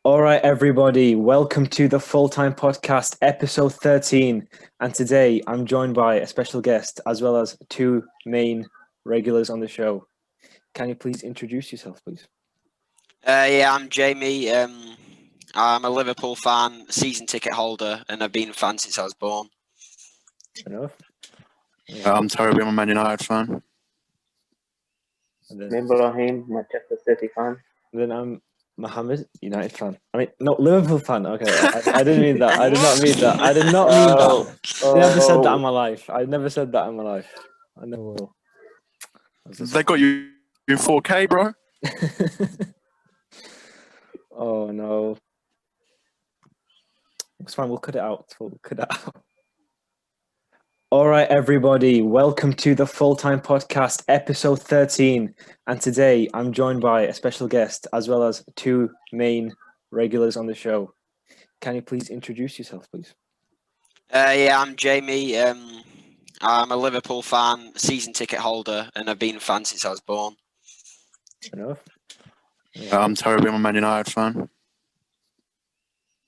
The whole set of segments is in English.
All right, everybody, welcome to the Full Time Podcast, episode 13. And today I'm joined by a special guest as well as two main regulars on the show. Can you please introduce yourself, please? I'm Jamie. I'm a Liverpool fan, season ticket holder, and I've been a fan since I was born. Enough. I'm Toby, I'm a Man United fan. And Me Ibrahim, Manchester City fan. then I'm Mohammed, United fan. No, Liverpool fan. Okay, I didn't mean that. I did not mean that. I did not mean that. I never said that in my life. I never said that in my life. I never will. They got you in 4K, bro. Oh no. It's fine, we'll cut it out. We'll cut it out. All right, everybody, welcome to the Full Time Podcast, episode 13. And today I'm joined by a special guest as well as two main regulars on the show. Can you please introduce yourself, please? I'm Jamie. I'm a Liverpool fan, season ticket holder, and I've been a fan since I was born. Enough. I'm Toby, I'm a Man United fan.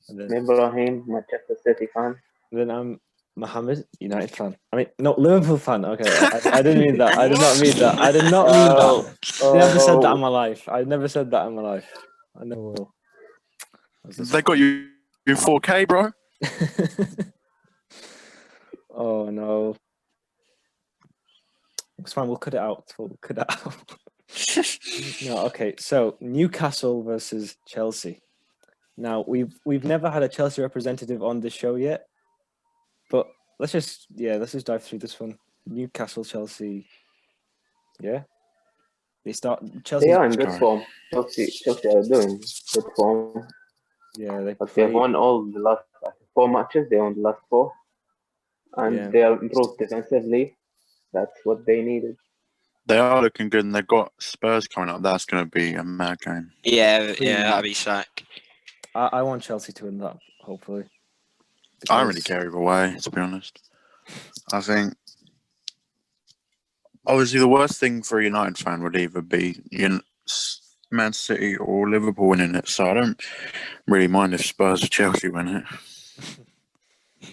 Me Ibrahim, Manchester City fan. Then I'm Mohammed, United fan. No, Liverpool fan. Okay, I didn't mean that. I did not mean that. I did not mean that. I never said that in my life. I never said that in my life. I never will. They got you in 4K, bro. Oh no. It's fine, we'll cut it out. We'll cut it out. No, okay. So Newcastle versus Chelsea. Now we've never had a Chelsea representative on the show yet, but let's just dive through this one. Newcastle, Chelsea. Yeah, Chelsea. They are in good form. Chelsea are doing good form. Yeah, they've won all the last 4 matches. They won the last 4, and they are improved defensively. That's what they needed. They are looking good, and they've got Spurs coming up. That's going to be a mad game. Yeah, that'd be sick. I want Chelsea to win that, hopefully. I don't really care either way, to be honest. I think, obviously, the worst thing for a United fan would either be Man City or Liverpool winning it, so I don't really mind if Spurs or Chelsea win it. I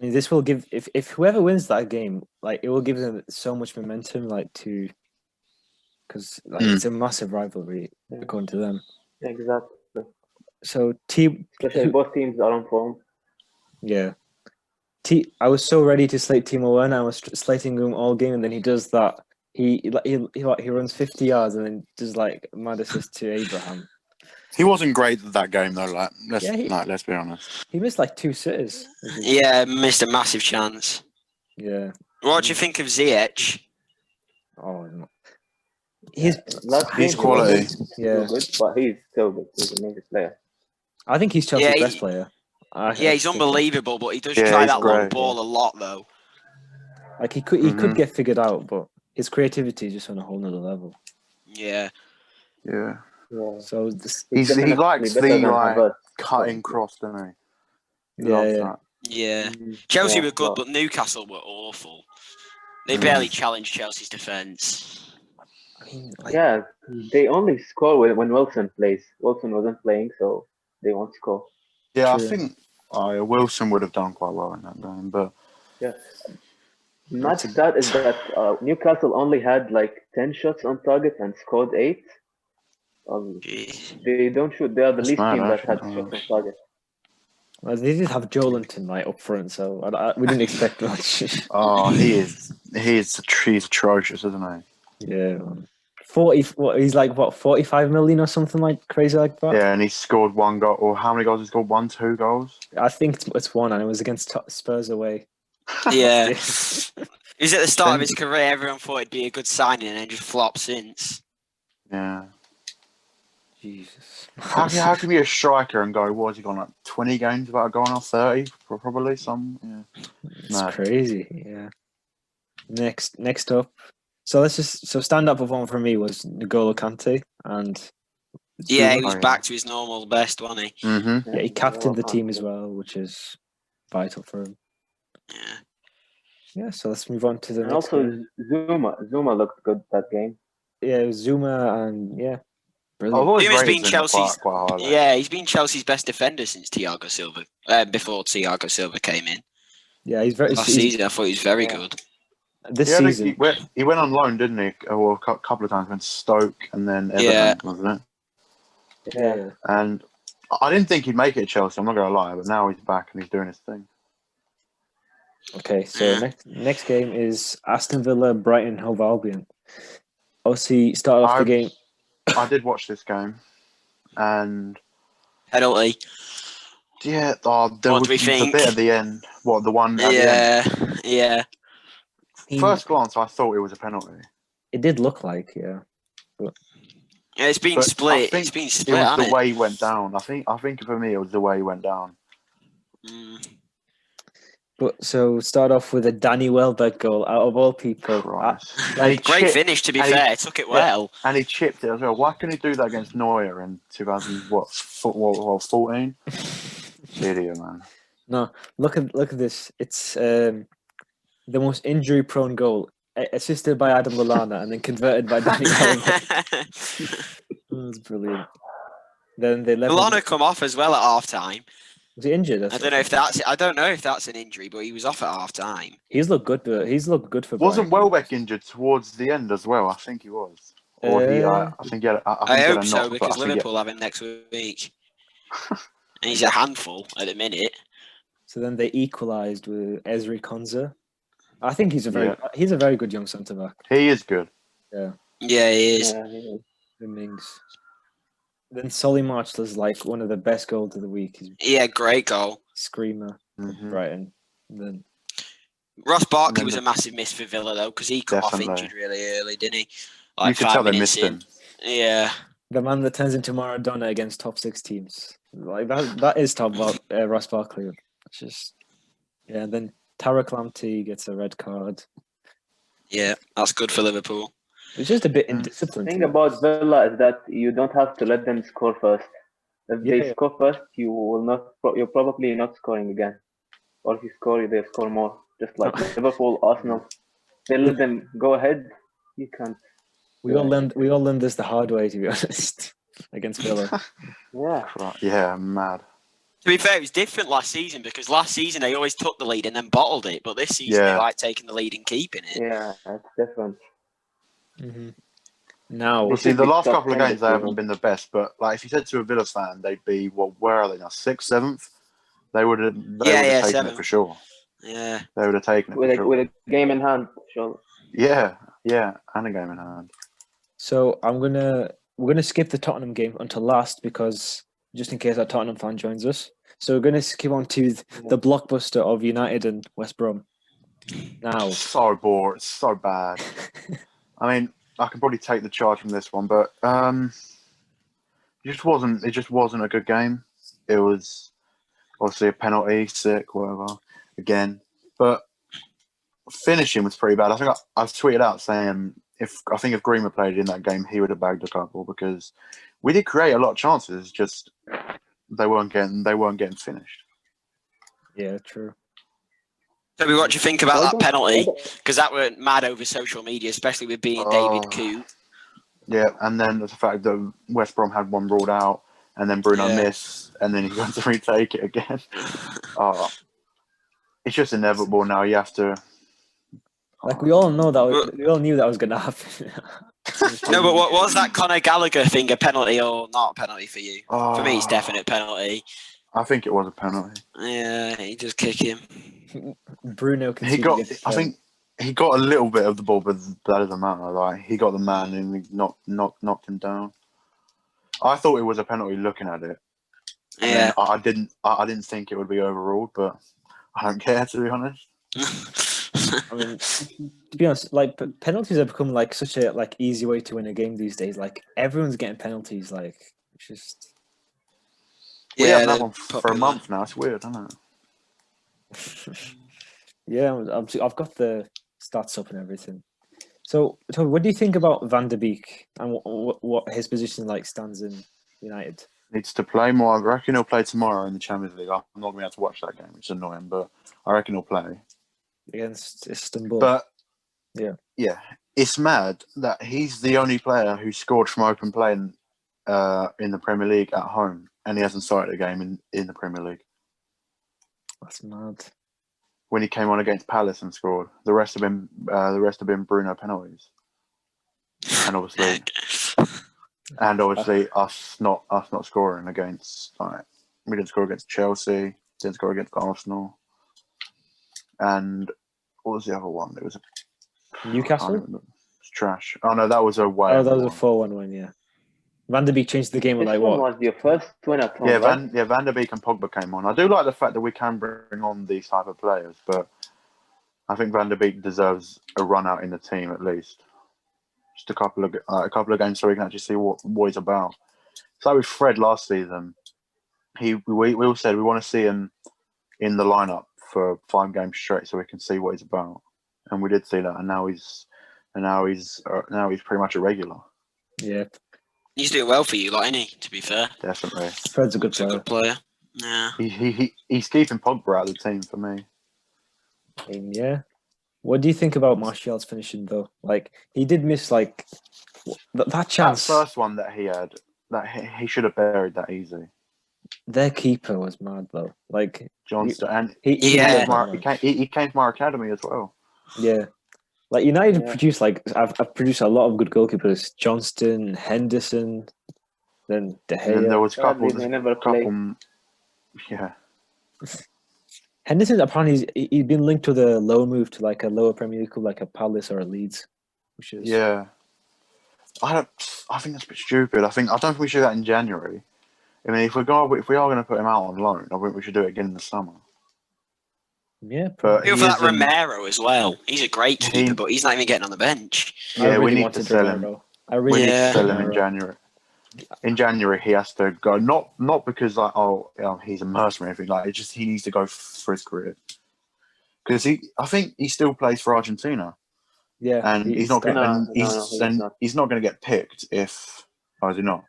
mean, this will give if whoever wins that game, it will give them so much momentum, because it's a massive rivalry according to them. Exactly. So both teams are on form. Yeah. I was so ready to slate Timo Werner. I was slating him all game, and then he does that. He runs 50 yards and then does mad assist to Abraham. He wasn't great at that game though. Let's be honest. He missed 2 sitters. Yeah, missed a massive chance. Yeah. What do you think of Ziyech? Oh, no. He's quality. Yeah, good, but he's still good. He's a major player. I think he's Chelsea's best player. He's unbelievable, but he does try that long ball a lot, though. He could get figured out, but his creativity is just on a whole nother level. Yeah. Yeah. So he likes the cutting cross, doesn't he? Yeah. Chelsea were good, but Newcastle were awful. They barely challenged Chelsea's defence. They only score when Wilson plays. Wilson wasn't playing, so they won't score. Yeah, true. I think Wilson would have done quite well in that game, but that Newcastle only had 10 shots on target and scored 8. They don't shoot. They are the least team that had shots on target. Well, they did have Joelinton up front, so we didn't expect much. Oh, he's atrocious, isn't he? Yeah. 45 million or something crazy like that. Yeah, and he scored 1 goal. Or how many goals he scored? 1, 2 goals? I think it's 1, and it was against Spurs away. Yeah. It was at the start of his career. Everyone thought it'd be a good signing, and just flopped since. Yeah. Jesus. How can you be a striker and go? What has he gone 20 games without going off 30? Probably some. Yeah. It's crazy. Yeah. Next up. So stand up performer for me was N'Golo Kante, and he was back to his normal best, wasn't he? Mm-hmm. Yeah, he captained the team as well, which is vital for him. Yeah. Yeah. So let's move on to the next. Also, Zuma looked good that game. Yeah, it was Zuma, and Brilliant. always Huma's rated been him Chelsea's. quite highly. Yeah, he's been Chelsea's best defender since Thiago Silva. Before Thiago Silva came in Yeah, he's very. last season, I thought he was very good. This He season, went on loan, didn't he? Well, a couple of times. Went to Stoke and then Everton, Yeah. wasn't it? yeah. And I didn't think he'd make it at Chelsea. I'm not going to lie, but now he's back and he's doing his thing. Okay, so Yeah. next game is Aston Villa, Brighton, Hove Albion. Obviously, start off the game. I did watch this game, and Penalty. yeah, there What was do we the think? bit at the end. What, the one at the end? Yeah. First glance, I thought it was a penalty. It did look like, yeah. Yeah, it's been But split. I think It's been it split, was hasn't the way he went down. I think for me, it was the way he went down. But so start off with a Danny Welbeck goal out of all people. Christ. Great finish, to be fair. Took it well. And he chipped it as well. Why couldn't he do that against Neuer in 2014? Idiot, man. No, look at this. It's the most injury-prone goal, assisted by Adam Lallana and then converted by Danny Welbeck. That's brilliant. Then they leveled. Lallana come off as well at half time. Was he injured? I don't know if that's an injury, but he was off at half time. He's looked good. He's looked good for. Wasn't Brighton. Welbeck injured towards the end as well? I think he was. Or I think he had. I hope so, because Liverpool have him next week, and he's a handful at the minute. So then they equalised with Ezri Konsa. I think he's a very good young centre back. He is good. Yeah, he is. The Mings. Then Solly March does like one of the best goals of the week. Yeah, great goal. Screamer, Brighton. And then Ross Barkley was a massive miss for Villa though, because he come off injured really early, didn't he? Like you could tell they missed him. Yeah. The man that turns into Maradona against top 6 teams. Like that is Ross Barkley. It's just and then Tarek Lamptey gets a red card. Yeah, that's good for Liverpool. It's just a bit indisciplined. The thing about Villa is that you don't have to let them score first. If they score first, you're probably not scoring again. Or if you score, they score more. Just like Liverpool, Arsenal. They let them go ahead. You can't. We all learned this the hard way, to be honest, against Villa. Yeah, mad. To be fair, it was different last season, because last season they always took the lead and then bottled it, but this season they like taking the lead and keeping it. Yeah, that's different. Mm-hmm. Now, well, see, the last couple of games they haven't been the best, but like if you said to a Villa fan, they'd be where are they now? 6th, 7th? They would have taken it for sure. Yeah, they would have taken it with a game in hand, sure. Yeah, and a game in hand. So we're gonna skip the Tottenham game until last, because just in case a Tottenham fan joins us. So we're gonna skip on to the blockbuster of United and West Brom. Now, So bored, it's so bad. I mean, I can probably take the charge from this one, but it just wasn't a good game. It was obviously a penalty, sick, whatever, again. But finishing was pretty bad. I think I tweeted out saying if Greenwood played in that game, he would have bagged a couple, because we did create a lot of chances, just they weren't getting finished. Yeah, true. So what do you think about that penalty? Because that went mad over social media, especially with being David Koo. Yeah, and then the fact that West Brom had one ruled out, and then Bruno missed, and then he got to retake it again. It's just inevitable now. You have to. Like we all know that we all knew that was going to happen. No, but what was that Conor Gallagher thing? A penalty or not a penalty for you? For me, it's definite penalty. I think it was a penalty. Yeah, he just kicked him. Bruno. I think he got a little bit of the ball, but that doesn't matter. Like he got the man and he knocked him down. I thought it was a penalty looking at it. Yeah, I didn't think it would be overruled, but I don't care, to be honest. I mean, to be honest, like penalties have become like such a easy way to win a game these days. Like everyone's getting penalties. Like it's just. We haven't had one for a month now. It's weird, isn't it? Yeah, I've got the stats up and everything. So, Toby, what do you think about Van de Beek and what his position stands in United? Needs to play more. I reckon he'll play tomorrow in the Champions League. I'm not going to be able to watch that game, which is annoying, but I reckon he'll play against Istanbul. But yeah, it's mad that he's the only player who scored from open play in the Premier League at home, and he hasn't started a game in the Premier League. That's mad. When he came on against Palace and scored, the rest have been Bruno penalties, and obviously us not scoring against. We didn't score against Chelsea, didn't score against Arsenal, and what was the other one? It was Newcastle? It's trash. Oh no, that was a way. Oh, that was a 4-1 win, yeah. Van der Beek changed the game with This like one what? was your first win at home, Yeah, right? Van der Beek and Pogba came on. I do like the fact that we can bring on these type of players, but I think Van der Beek deserves a run out in the team at least. Just a couple of games so we can actually see what he's about. It's like with Fred last season. We all said we want to see him in the lineup for 5 games straight so we can see what he's about, and we did see that. And now he's pretty much a regular. Yeah, He's doing well for you, like, isn't he? To be fair, Definitely. Fred's a good he's a player. good player. Yeah. He's keeping Pogba out of the team for me. I mean, yeah. What do you think about Martial's finishing though? Like he did miss like that chance. That first one that he had, that he should have buried that easy. Their keeper was mad though. Like Johnston, and he Yeah. he came from our academy as well. Yeah. Like United Yeah. produced I've produced a lot of good goalkeepers. Johnston, Henderson, then De And then there Gea. was Sadly, they never play. Yeah. Henderson apparently he's been linked to the low move to like a lower Premier League club like a Palace or a Leeds, which is Yeah. I think that's a bit stupid. I don't think we should do that in January. I mean, if we are going to put him out on loan, I think we should do it again in the summer. yeah. But Feel he for that isn't- Romero as well. He's a great keeper, but he's not even getting on the bench. I Yeah, really we need to wanted sell him. Romero. I really We need Yeah. to sell him Romero. in January. In January, he has to go. Not because he's a mercenary or anything. Like it's just he needs to go for his career. Because I think he still plays for Argentina, Yeah, and he's not going. No, He's not going to get picked if. Oh, is he not?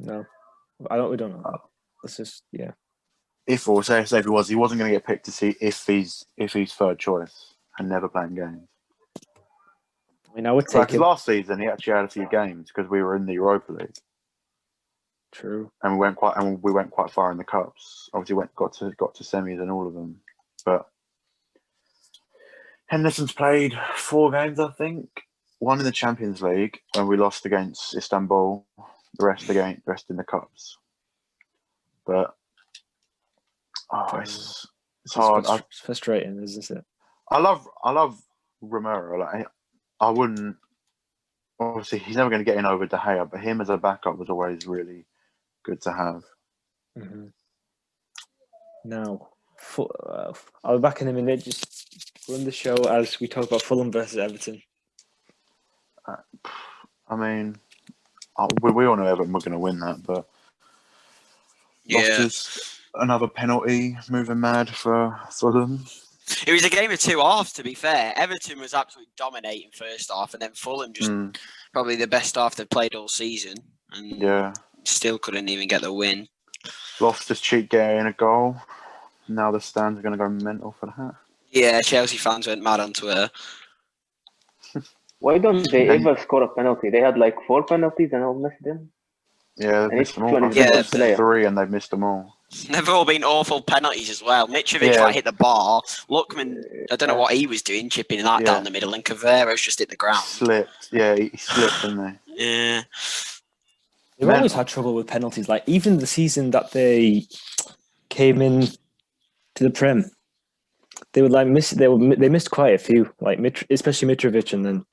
No, we don't know. It's just yeah. If or say if he was, he wasn't going to get picked to see if he's third choice and never playing games. I mean, I would take Because him. last season he actually had a few games because we were in the Europa League True. and we went quite far in the cups. Obviously, got to semis in all of them, but Henderson's played 4 games, I think. 1 in the Champions League when we lost against Istanbul. The rest in the cups. But it's hard. It's frustrating, isn't it? I love Romero. Like I wouldn't. Obviously, he's never going to get in over De Gea, but him as a backup was always really good to have. Mm-hmm. Now, I'll be back in a minute. Just run the show as we talk about Fulham versus Everton. I mean, we all know Everton were going to win that, but Yeah. Loftus, another penalty, moving mad for Fulham. It was a game of 2 halves, to be fair. Everton was absolutely dominating first half, and then Fulham just probably the best half they've played all season, and Yeah, still couldn't even get the win. Loftus cheat getting a goal. Now the stands are going to go mental for that. Yeah, Chelsea fans went mad on Twitter. Why don't they ever score a penalty? They had like 4 penalties and all missed them. Yeah, they've And missed each them all. one I is think a it's player. 3 and they've missed them all. They've all been awful penalties as well. Mitrovic Yeah. hit the bar. Lookman, I don't know what he was doing, chipping that down the middle, and Cavero's just hit the ground. Slipped. Yeah, he slipped, didn't he? Yeah. They've always had trouble with penalties. Like even the season that they came in to the Prem, they would like miss. They missed quite a few, like especially Mitrovic, and then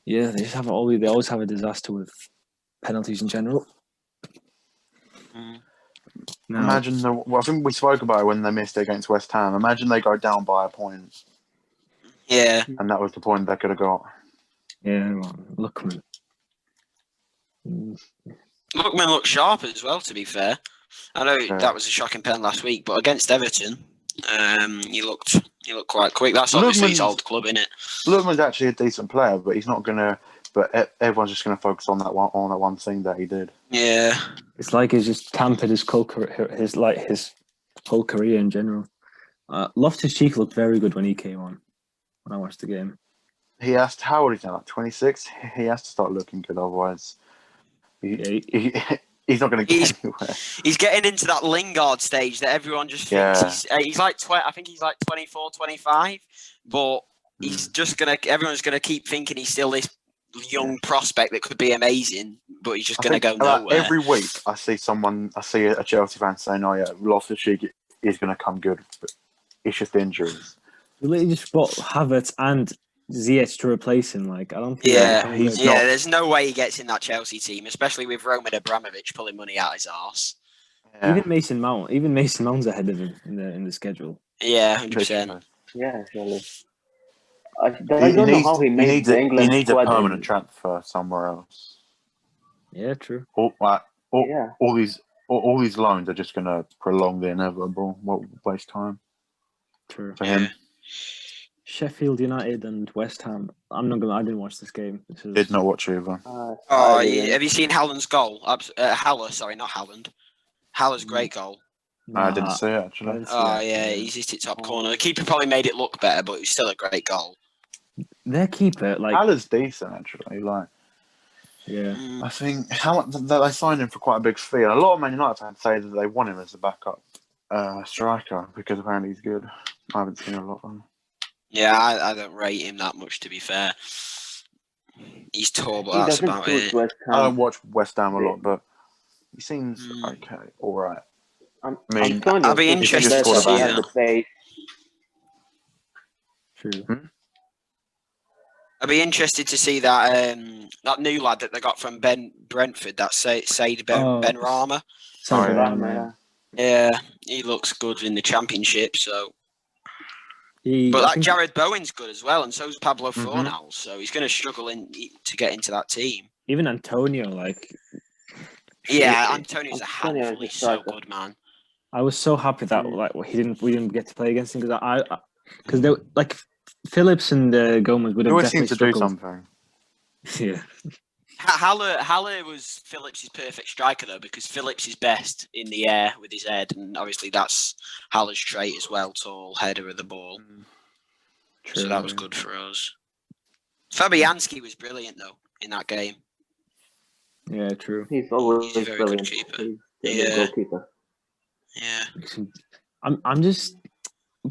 yeah, they just have always. They always have a disaster with penalties in general. No. Imagine I think we spoke about it when they missed it against West Ham. Imagine they go down by a point, Yeah. and that was the point they could have got. Yeah, well, Lookman. Lookman looked sharp as well, to be fair. I know that was a shocking pen last week, but against Everton, he looked quite quick. That's obviously his old club, isn't it? Lookman's actually a decent player, but he's not gonna. But everyone's just gonna focus on that one thing that he did. Yeah. It's like he's just tampered his whole career in general. Loftus-Cheek looked very good when he came on. When I watched the game, He has to. How old is he now? Like 26. He has to start looking good, otherwise He's not going to get anywhere. He's getting into that Lingard stage that everyone just thinks he's like I think he's like 24, 25, but he's just everyone's gonna keep thinking he's still this young prospect that could be amazing, but he's just gonna go nowhere. Every week I see a Chelsea fan saying, "Oh yeah, Loftus-Cheek is going to come good," but it's just injuries. We literally just bought Havertz and Ziyech to replace him. Like, I don't think there's no way he gets in that Chelsea team, especially with Roman Abramovich pulling money out his arse. Yeah. Even Mason Mount's ahead of him in the schedule. Yeah, 100%. Yeah, surely. I don't know how he made the England He needs a squad permanent transfer somewhere else. Yeah, true. All these loans are just going to prolong the inevitable. Waste time. True. For him. Sheffield United and West Ham. I didn't watch this game. Did not watch either. Have you seen Haaland's goal? Haller, sorry, not Haaland. Haller's great goal. I didn't see it actually. He's hit it top corner. The keeper probably made it look better, but it was still a great goal. Their keeper, Haller's decent actually. I think they signed him for quite a big fee. And a lot of Man United fans say that they want him as a backup striker because apparently he's good. I haven't seen a lot of him. Yeah, I don't rate him that much, to be fair. He's tall, but that's about it. I don't watch West Ham a lot, but he seems okay, all right. I'll be interested to see that. True. I'd be interested to see that that new lad that they got from Brentford, that Said Ben Rama. Yeah, he looks good in the Championship, so... Jared Bowen's good as well, and so is Pablo Fornals, so he's going to struggle to get into that team. Even Antonio, Antonio's a handful. He's so good, man. I was so happy that we didn't get to play against him because they Phillips and Gomez would have definitely seemed to do something. Yeah. Haller was Phillips' perfect striker though, because Phillips is best in the air with his head, and obviously that's Haller's trait as well, tall header of the ball. True, so that was good for us. Fabianski was brilliant though in that game. Yeah, true. He's always a very brilliant. good keeper. He's a goalkeeper. Yeah. I'm just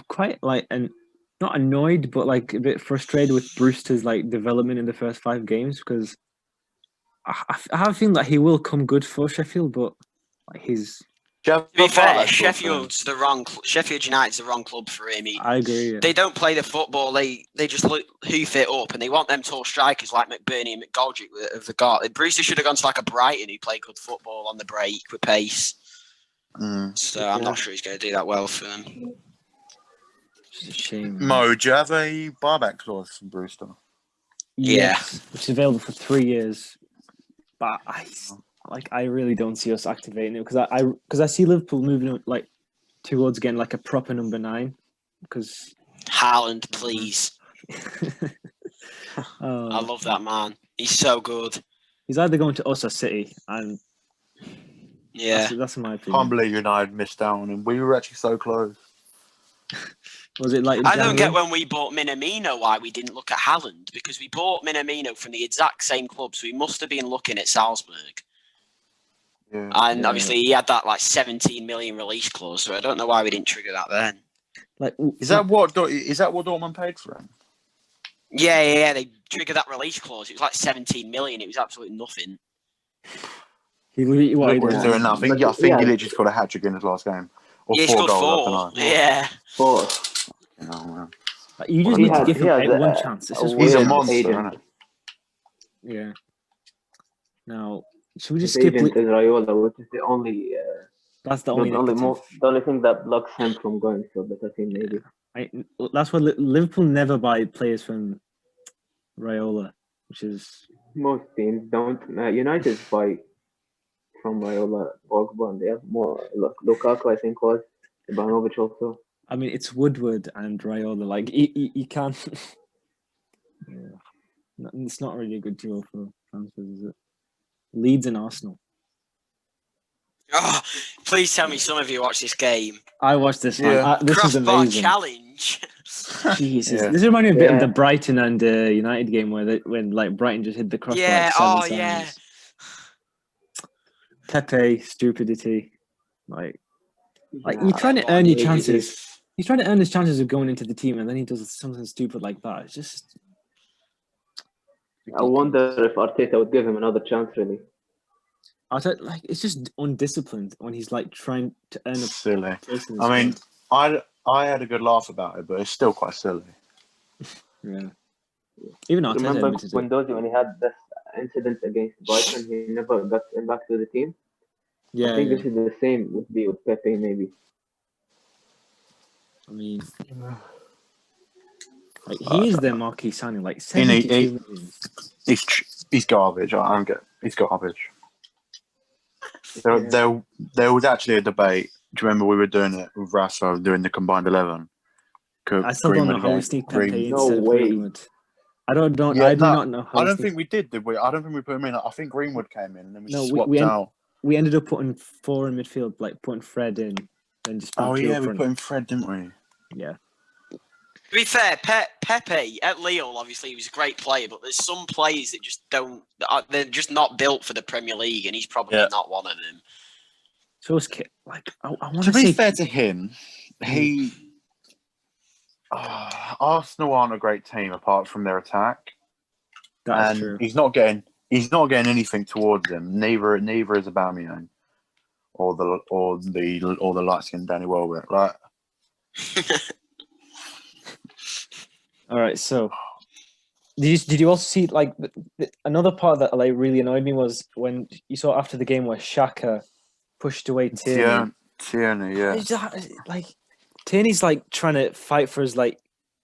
quite not annoyed, but a bit frustrated with Brewster's development in the first 5 games because I have a feeling that he will come good for Sheffield, but he's. To be fair, Sheffield United's the wrong club for him. I agree. Yeah. They don't play the football. They just hoof it up, and they want them tall strikers like McBurney and McGoldrick of the guard. Brewster should have gone to a Brighton who played good football on the break with pace. So I'm not sure he's going to do that well for them. It's a shame. Mo, do you have a buyback clause from Brewster? Yes, which is available for 3 years. But I really don't see us activating it because I see Liverpool moving towards getting a proper number 9. Because Haaland, please. I love that man. He's so good. He's either going to us or City, and that's my opinion. Can't believe United missed out on him. We were actually so close. Was it I don't get when we bought Minamino why we didn't look at Haaland, because we bought Minamino from the exact same club, so we must have been looking at Salzburg. Yeah. And obviously he had that 17 million release clause, so I don't know why we didn't trigger that then. Is that what Dortmund paid for him? Yeah, they triggered that release clause. It was 17 million. It was absolutely nothing. He was doing nothing. I think he literally scored a hat-trick in his last game. Or he 4 scored goals. 4. Yeah. 4. You just need to give him one chance. He's a monster, isn't it? Yeah. Now, should we just skip Raiola, which is the only. That's the only thing that blocks him from going to a better team, maybe. That's why Liverpool never buy players from Raiola, which is most teams don't. United buy from Raiola, Pogba, and they have more. Lukaku, I think, was Ibrahimovic also. I mean, it's Woodward and Raiola. You can't. It's not really a good duo for transfers, is it? Leeds and Arsenal. Oh, please tell me some of you watched this game. I watched this one. This is amazing. Challenge. Jesus, this reminded me a bit of the Brighton and United game when Brighton just hit the crossbar. Pepe stupidity. Like Yeah, you're trying to earn your he- chances. He's trying to earn his chances of going into the team, and then he does something stupid like that. It's just. I wonder if Arteta would give him another chance. Really, Like it's just undisciplined when he's like trying to earn a Silly. place in the I mean, squad. I had a good laugh about it, but it's still quite silly. Yeah. Even Arteta remember admitted it. when he had this incident against Brighton, he never got back to the team. Yeah, I think yeah. this is the same would be with Pepe maybe. I mean, like he's their marquee signing, like 72 million. He's garbage. I don't get. He's garbage. There was actually a debate. Do you remember we were doing it with Rasso doing the combined 11? I still don't know how we sneak Pepe No instead of way. Greenwood. I don't. Yeah, I do not know how. I don't think we did we? I don't think we put him in. I think Greenwood came in and then we No, swapped out. we ended up putting 4 in midfield, like putting Fred in, then just putting two up We front. put in Fred, didn't we? Yeah. To be fair, Pepe at Lille, obviously, he was a great player, but there's some players that just don't. They're just not built for the Premier League, and he's probably not one of them. So it's like I want To to be say. fair to him, Arsenal aren't a great team apart from their attack. That's true. He's not getting anything towards him. Neither is Aubameyang or the light skinned Danny Welbeck. Like, all right, so did you also see like another part that like really annoyed me was when you saw after the game where Xhaka pushed away Tierney. Tierney, yeah. Like Tierney's like trying to fight for his like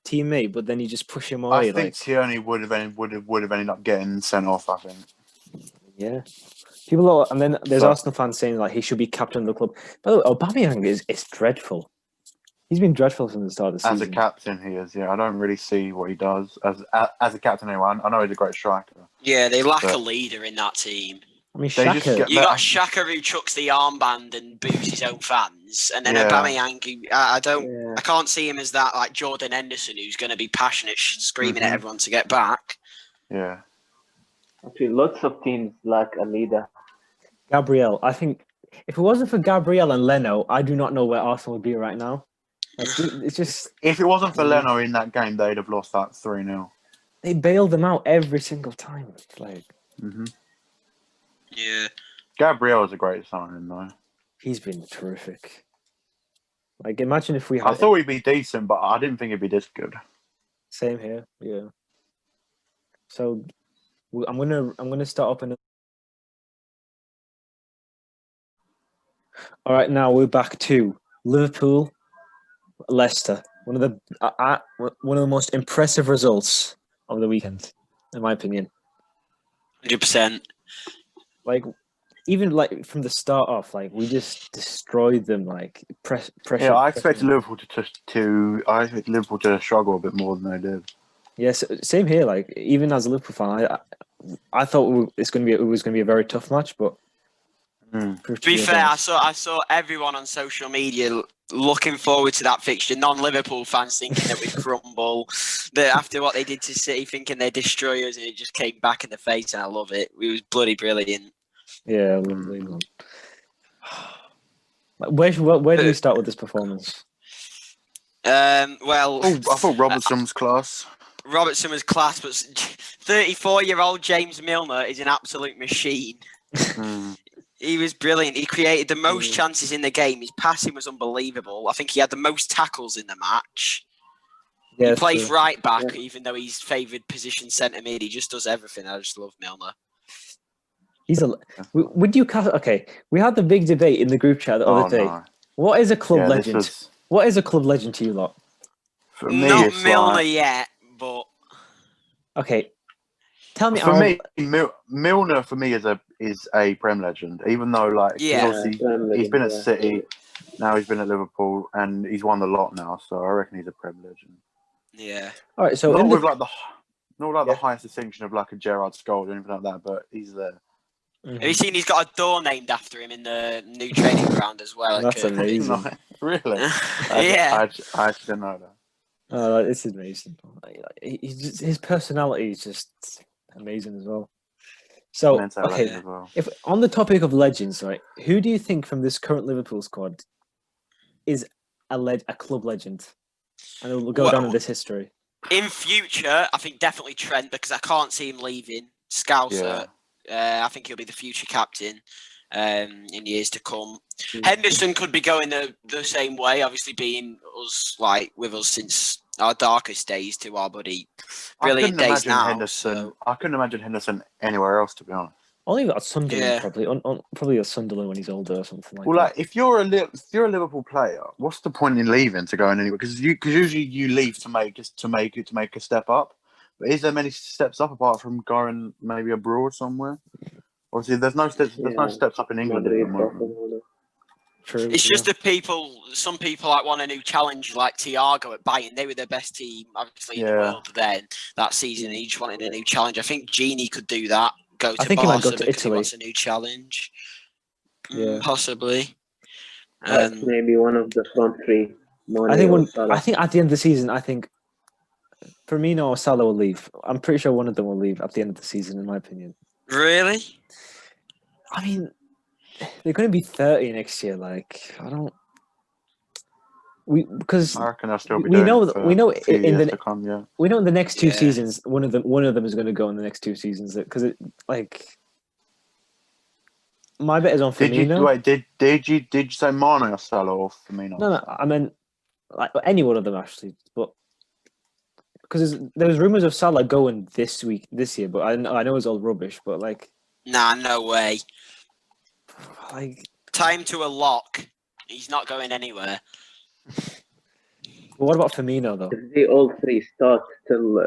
teammate, but then you just push him away. I think Tierney would have ended up getting sent off. I think. Yeah. People are, and then there's Arsenal fans saying like he should be captain of the club. By the way, Aubameyang is dreadful. He's been dreadful from the start of the season. As a captain, he is. Yeah, I don't really see what he does as a captain. Anyway, I know he's a great striker. Yeah, they lack a leader in that team. I mean, Xhaka. You got Xhaka who chucks the armband and boos his own fans, and then Aubameyang. I can't see him as that like Jordan Henderson who's going to be passionate, screaming at everyone to get back. Yeah. Actually, lots of teams lack a leader. Gabriel, I think if it wasn't for Gabriel and Leno, I do not know where Arsenal would be right now. Like, it's just if it wasn't for Leno in that game, they'd have lost that 3-0. They bailed them out every single time. It's like, yeah. Gabriel is a great signing, though. He's been terrific. Like, imagine if we had. I thought he'd be decent, but I didn't think he'd be this good. Same here. Yeah. So, I'm gonna start up in. All right, now we're back to Liverpool, Leicester. One of the most impressive results of the weekend, in my opinion. 100%. Like, even like from the start off, like we just destroyed them. Like pressure. Yeah, I expected Liverpool to struggle a bit more than they did. Yes, same here. Like even as a Liverpool fan, I thought it was gonna be a very tough match, but. To be fair, I saw everyone on social media looking forward to that fixture. Non-Liverpool fans thinking that we'd crumble. After what they did to City, thinking they'd destroy us, and it just came back in the face. And I love it. It was bloody brilliant. Yeah, lovely. Where do we start with this performance? Well, I thought Robertson was class. Robertson was class, but 34-year-old James Milner is an absolute machine. He was brilliant. He created the most chances in the game. His passing was unbelievable. I think he had the most tackles in the match. Yeah, he plays right back, even though he's favoured position centre mid. He just does everything. I just love Milner. Would you okay? We had the big debate in the group chat the other day. No. What is a club legend? What is a club legend to you lot? For me, not Milner yet, but okay. Tell me. For me, Milner for me is a Prem legend. Even though he's been at City, now he's been at Liverpool, and he's won the lot now. So I reckon he's a Prem legend. Yeah. All right. So not with the highest distinction of like a Gerrard Scholes or anything like that, but he's there. Have you seen he's got a door named after him in the new training ground as well? That's amazing. Really? Yeah. I actually didn't know that. Oh, this is amazing. His personality is just amazing as well. So, Meant to have okay, legend as well. if on the topic of legends, right, who do you think from this current Liverpool squad is a club legend? And it will go down in this history. In future, I think definitely Trent, because I can't see him leaving. Scouser, I think he'll be the future captain in years to come. Henderson could be going the same way, obviously being with us since our darkest days to our buddy brilliant days now. I couldn't imagine Henderson anywhere else, to be honest. Only at Sunderland, probably. Probably at Sunderland when he's older or something like that. Well, like if you're a Liverpool player, what's the point in leaving to go in anywhere? Because usually you leave to make a step up. But is there many steps up apart from going maybe abroad somewhere? Obviously, there's no steps. There's no steps up in England at the moment. True. It's just some people like want a new challenge, like Thiago at Bayern. They were the best team, obviously, in the world then that season. He just wanted a new challenge. I think Gini could do that. I think he might go to Italy. He wants a new challenge. Yeah, possibly. Maybe one of the front three. I think at the end of the season, I think Firmino or Salah will leave. I'm pretty sure one of them will leave at the end of the season, in my opinion. Really? I mean, they're going to be 30 next year. Like, I don't. Because I reckon they'll still be. We know in the to come, yeah. We know in the next two seasons, one of them is going to go in the next 2 seasons because my bet is on Firmino. Did you say Mane or Salah or Firmino? No, I meant like any one of them actually, but because there was rumors of Salah going this year, but I know it's all rubbish. But nah, no way. Time to a lock. He's not going anywhere. What about Firmino though? If they all three stay till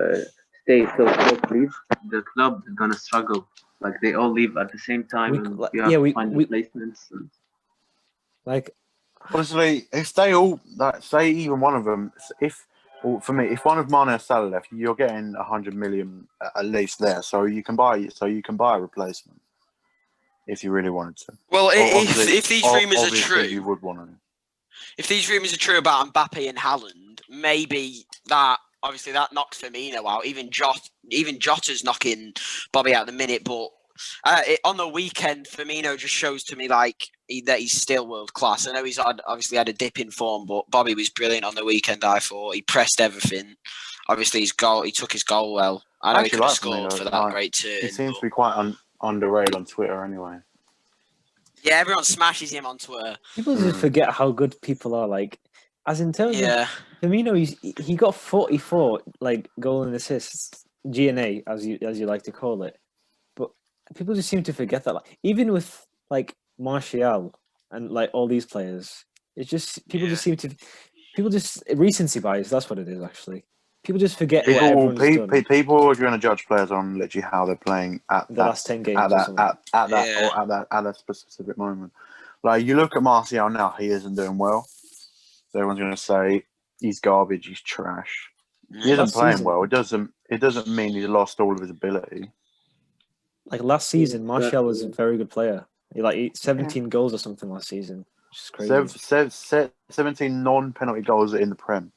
Klopp leaves, the club is gonna struggle. Like they all leave at the same time, we find replacements. Honestly, if they all say even one of them, if one of Mane or Salah left, you're getting 100 million at least there, so you can buy a replacement if you really wanted to. Well, if these rumours are true, you would want to. If these rumours are true about Mbappe and Haaland, maybe that knocks Firmino out. Even Jota's knocking Bobby out at the minute. But on the weekend, Firmino just shows to me that he's still world class. I know he's obviously had a dip in form, but Bobby was brilliant on the weekend. I thought he pressed everything. Obviously, he took his goal well. I know he could have scored for that great turn. He seems to be quite underrated on Twitter, anyway. Yeah, everyone smashes him on Twitter. People just forget how good people are. As in terms of Firmino, he got 44 goal and assists, GNA as you like to call it. But people just seem to forget that. Even with Martial and all these players, it's just recency bias. That's what it is actually. People just forget what everyone's done. People are going to judge players on literally how they're playing at the last 10 games at that specific moment. You look at Martial now; he isn't doing well. So everyone's going to say he's garbage, he's trash. He isn't playing well. It doesn't mean he's lost all of his ability. Last season, Martial was a very good player. He 17 goals or something last season, which is crazy. 17 non-penalty goals in the Prem.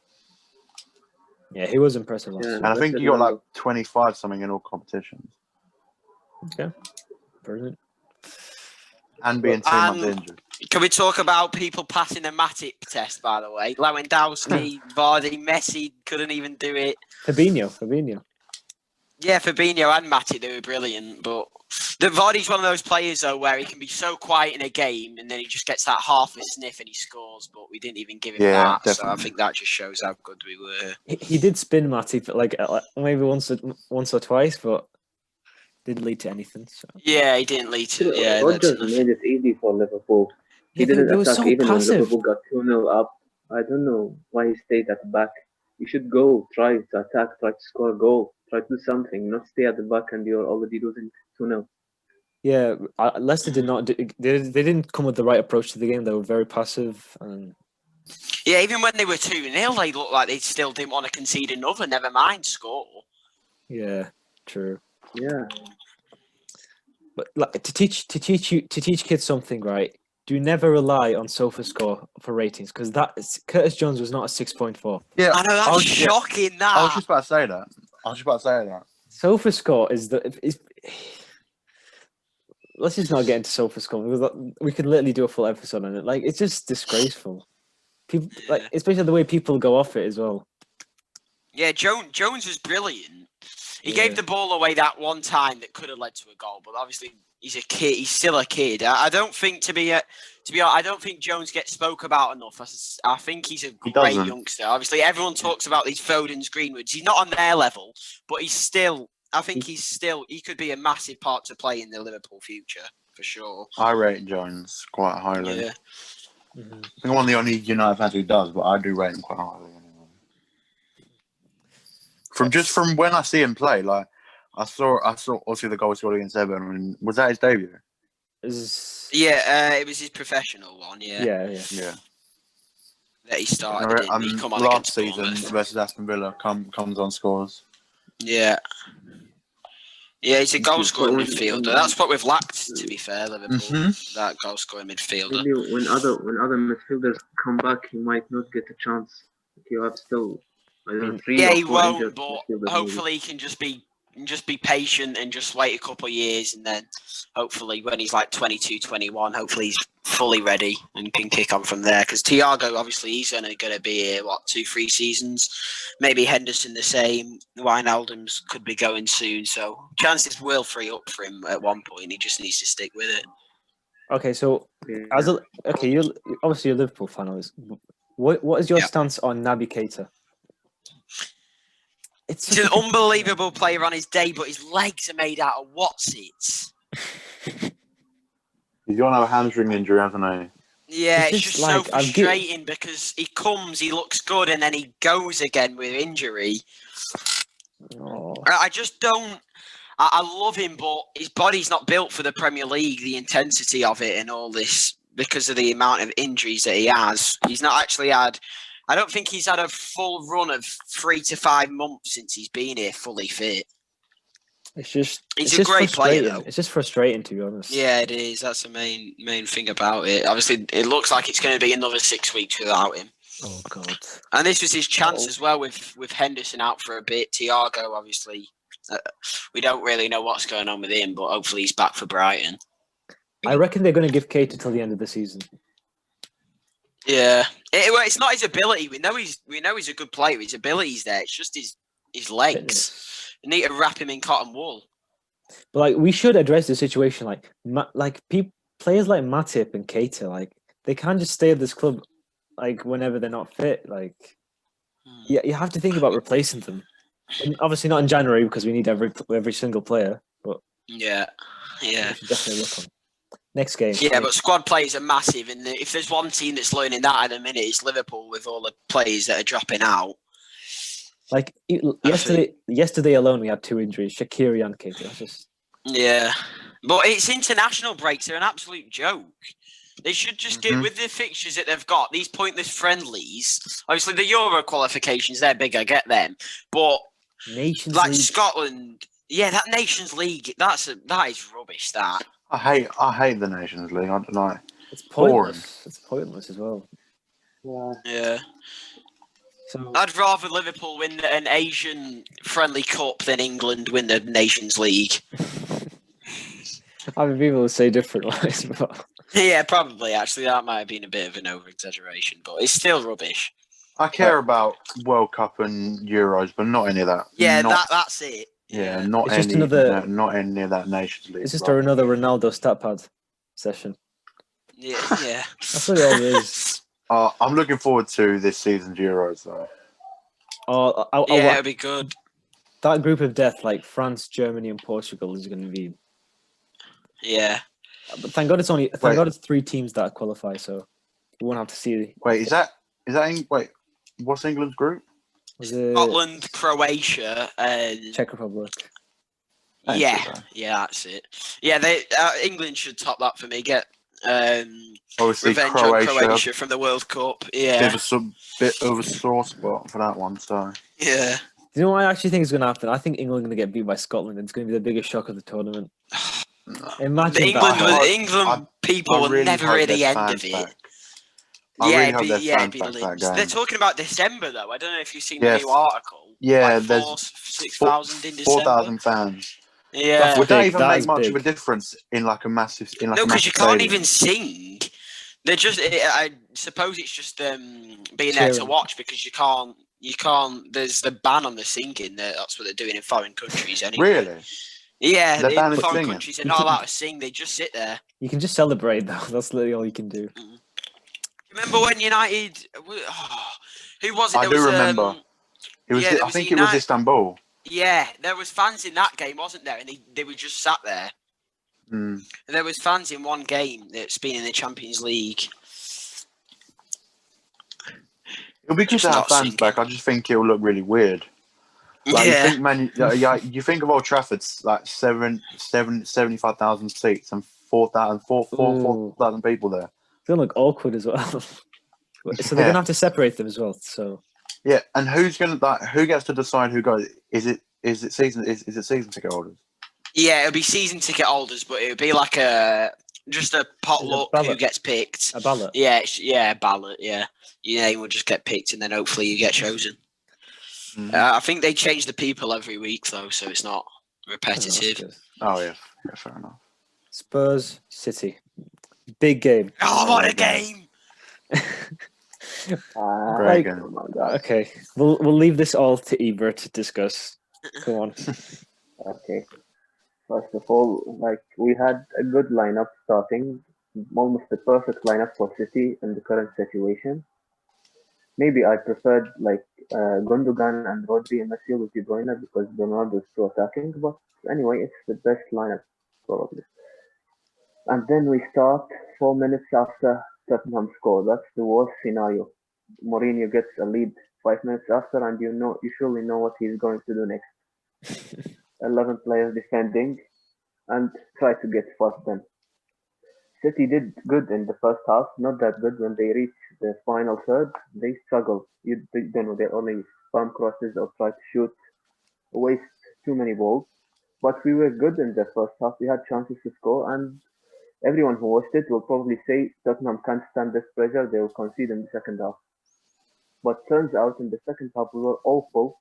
Yeah, he was impressive last season. And I think he got 25 something in all competitions. Okay, brilliant. And being 2 months injured. Can we talk about people passing the Matip test, by the way? Lewandowski, Vardy, Messi couldn't even do it. Fabinho. Yeah, Fabinho and Matip, they were brilliant. But Vardy's one of those players, though, where he can be so quiet in a game and then he just gets that half a sniff and he scores. But we didn't even give him that. Definitely. So I think that just shows how good we were. He did spin Matip maybe once or twice, but didn't lead to anything. So. Yeah, he didn't lead to it. Rodgers made it easy for Liverpool. He didn't attack even when Liverpool got 2-0 up. I don't know why he stayed at the back. You should go, try to attack, try to score a goal, try to do something, not stay at the back and you're already losing 2-0. Yeah, Leicester did not. They didn't come with the right approach to the game. They were very passive. Yeah, even when they were 2-0, they looked like they still didn't want to concede another. Never mind score. Yeah, true. Yeah, but to teach kids something, right? Do never rely on SofaScore for ratings because Curtis Jones was not a 6.4. Yeah, I know that's shocking. That I was just about to say that. SofaScore let's just not get into SofaScore because we could literally do a full episode on it. Like, it's just disgraceful. People, like, especially the way people go off it as well. Yeah, Jones was brilliant. He Yeah. gave the ball away that one time that could have led to a goal, but obviously he's a kid. He's still a kid. I don't think to be honest, I don't think Jones gets spoke about enough. I think he's a great youngster. Obviously, everyone talks about these Fodens, Greenwoods. He's not on their level, but he's still. I think he could be a massive part to play in the Liverpool future for sure. I rate Jones quite highly. Yeah. Mm-hmm. I think I'm one of the only United fans who does, but I do rate him quite highly. Anyway. From when I see him play, like I saw obviously the goal he scored against Everton. And was that his debut? Yeah, it was his professional one. Yeah. That he started. He come on last against season Bournemouth. versus Aston Villa comes on scores. Yeah. Yeah, he's a goal-scoring midfielder. That's what we've lacked, to be fair, Liverpool. That goal-scoring midfielder. Maybe when other midfielders come back, he might not get a chance. You have still, I don't know, 3 yeah, or he 4 won't. injured But midfielders hopefully, he can just be patient and just wait a couple of years, and then hopefully, when he's like 22, 21, hopefully he's fully ready and can kick on from there. Because Thiago, obviously, he's only going to be here 2-3 seasons. Maybe Henderson the same. Wijnaldum's could be going soon, so chances will free up for him at one point. He just needs to stick with it. Okay, so you're obviously a Liverpool fan. What is your stance on Naby Keita? He's an unbelievable player on his day, but his legs are made out of what's-its. He's got another hamstring injury, hasn't he? Yeah, it's just so frustrating because he looks good, and then he goes again with injury. Oh. I just don't. I love him, but his body's not built for the Premier League, the intensity of it and all this, because of the amount of injuries that he has. He's not actually had... I don't think he's had a full run of 3 to 5 months since he's been here fully fit. He's a great player, though. It's just frustrating, to be honest. Yeah, it is. That's the main thing about it. Obviously, it looks like it's going to be another 6 weeks without him. Oh, God. And this was his chance as well with Henderson out for a bit. Thiago, obviously, we don't really know what's going on with him, but hopefully he's back for Brighton. I reckon they're going to give Keita till the end of the season. Yeah, it's not his ability. We know he's a good player. His ability's there. It's just his legs. You need to wrap him in cotton wool. But like, we should address the situation. Players like Matip and Keita, like they can't just stay at this club, like whenever they're not fit. Like, you have to think about replacing them. And obviously not in January because we need every single player. But yeah. We should definitely look on. Next game. Yeah, but squad players are massive, and if there's one team that's learning that at the minute, it's Liverpool with all the players that are dropping out. Like yesterday alone, we had 2 injuries: Shaqiri and Keita. Yeah, but it's international breaks. They're an absolute joke. They should just get with the fixtures that they've got. These pointless friendlies. Obviously, the Euro qualifications, they're big. I get them, but Nations like League. Scotland, yeah, that Nations League, that is rubbish. That. I hate the Nations League. I don't know. It's pointless. It's pointless as well. Yeah. So I'd rather Liverpool win an Asian friendly cup than England win the Nations League. I mean, people will say different ways, but yeah, probably. Actually, that might have been a bit of an over-exaggeration, but it's still rubbish. I care about World Cup and Euros, but not any of that. Yeah, that's it. Yeah, not it's any. Just another, not any of that Nations League. It's just another Ronaldo stat pad session. Yeah. That's what it all is. I'm looking forward to this season's Euros, though. It'll be good. That group of death, like France, Germany, and Portugal, is going to be. Yeah. But thank God it's 3 teams that qualify, so we won't have to see. Wait, what's England's group? Scotland, Croatia, and Czech Republic. Yeah, that's it. Yeah, England should top that for me. Get obviously revenge Croatia. on Croatia from the World Cup. Yeah, bit of a sore spot for that one. So yeah. Do you know what I actually think is going to happen? I think England are going to get beat by Scotland. It's going to be the biggest shock of the tournament. Imagine England people will never hear the end of it. It'd be They're talking about December though. I don't know if you've seen the new article. Yeah, like there's 6,000 in December. 4,000 fans. Yeah. Would that big, even that make is much of a big. difference in like a massive No, a because you massive can't stadium? even sing. They're just. I suppose it's just being there to Cheering. watch because you can't. You can't. There's the ban on the singing. That's what they're doing in foreign countries anyway. Really? Yeah, They're in banning foreign singing? countries they're not allowed to sing. They just sit there. You can just celebrate though. That's literally all you can do. Remember when United? Who was it? I There do was remember. It was. yeah, there I was think it was Istanbul. Yeah, there was fans in that game, wasn't there? And they were just sat there. Mm. And there was fans in one game that's been in the Champions League. It'll be good Just to have not fans singing. back. I just think it'll look really weird. Like Yeah. you think, man, you think of Old Trafford's like 75,000 seats and 4,000 people there. It's gonna look awkward as well. So they're Yeah. gonna have to separate them as well. So Yeah, and who gets to decide who goes? Is it season ticket holders? Yeah, it'll be season ticket holders, but it'll be like just a potluck who ballot. gets picked. a ballot. Yeah, a ballot. Yeah, your name will just get picked, and then hopefully you get chosen. Mhm. I think they change the people every week though, so it's not Oh, that's repetitive. good. Oh yeah, fair enough. Spurs City, big game. Oh, what a game. game! Great Like, game. Oh my god. Okay, we'll leave this all to Ibra to discuss. Come on. Okay. First of all, like we had a good lineup starting, almost the perfect lineup for City in the current situation. Maybe I preferred like Gundogan and Rodri in midfield with De Bruyne because Bernardo is too attacking. But anyway, it's the best lineup probably. And then we start 4 minutes after Tottenham score. That's the worst scenario. Mourinho gets a lead 5 minutes after, and you surely know what he's going to do next. 11 players defending and try to get past them. City did good in the first half, not that good when they reached the final third. They struggled. They only spam crosses or try to shoot, waste too many balls. But we were good in the first half. We had chances to score, and everyone who watched it will probably say Tottenham can't stand this pressure. They will concede in the second half. But turns out in the second half we were awful.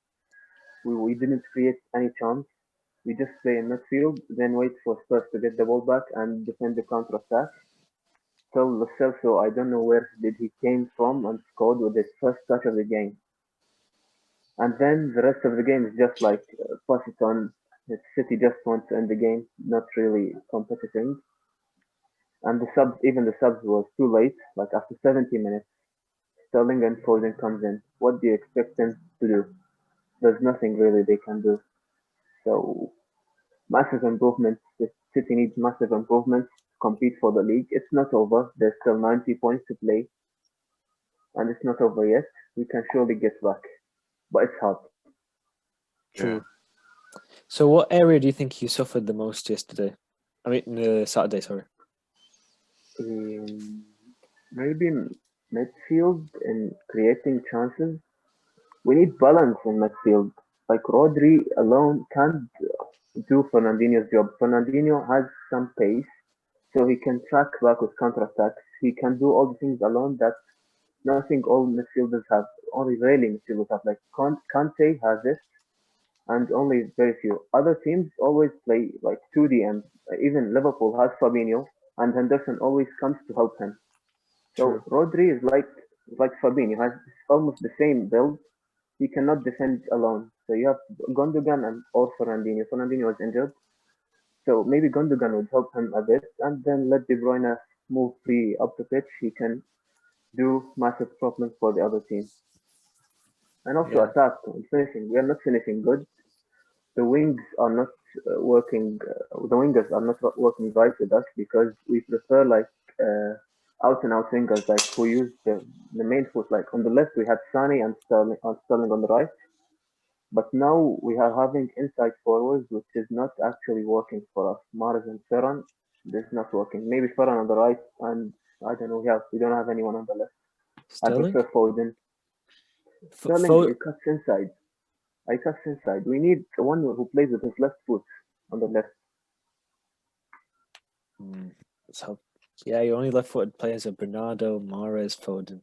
We didn't create any chance. We just play in midfield, then wait for Spurs to get the ball back and defend the counter attack. So Lo Celso, I don't know where did he came from and scored with his first touch of the game. And then the rest of the game is just like pass it on. City just wants to end the game, not really competing. And even the subs was too late. Like after 70 minutes, Sterling and Foden comes in. What do you expect them to do? There's nothing really they can do. So massive improvements. The City needs massive improvements to compete for the league. It's not over. There's still 90 points to play, and it's not over yet. We can surely get back, but it's hard. True. So, what area do you think you suffered the most yesterday? I mean, Saturday. Sorry. Maybe midfield in creating chances. We need balance in midfield. Like Rodri alone can't do Fernandinho's job. Fernandinho has some pace, so he can track back with counter-attacks. He can do all the things alone that nothing all midfielders have. Only really midfielders have. Like Kante has it, and only very few. Other teams always play like two DMs. Even Liverpool has Fabinho, and Henderson always comes to help him. So Rodri is like Fabinho, has almost the same build. He cannot defend alone. So you have Gundogan or Fernandinho. Fernandinho was injured, so maybe Gundogan would help him a bit, and then let De Bruyne move free up the pitch. He can do massive problems for the other team. And also attack and finishing. We are not finishing good. The wings are not working. The wingers are not working right with us because we prefer like out and out wingers, like who use the main foot. Like on the left we had Sane and Sterling on the right, but now we are having inside forwards, which is not actually working for us. Mahrez and Ferran, this is not working. Maybe Ferran on the right, and I don't know. We don't have anyone on the left. Sterling. I prefer Foden. Sterling cuts inside. I cuts inside. We need one who plays with his left foot on the left. So, yeah, your only left-footed players are Bernardo, Mahrez, Foden.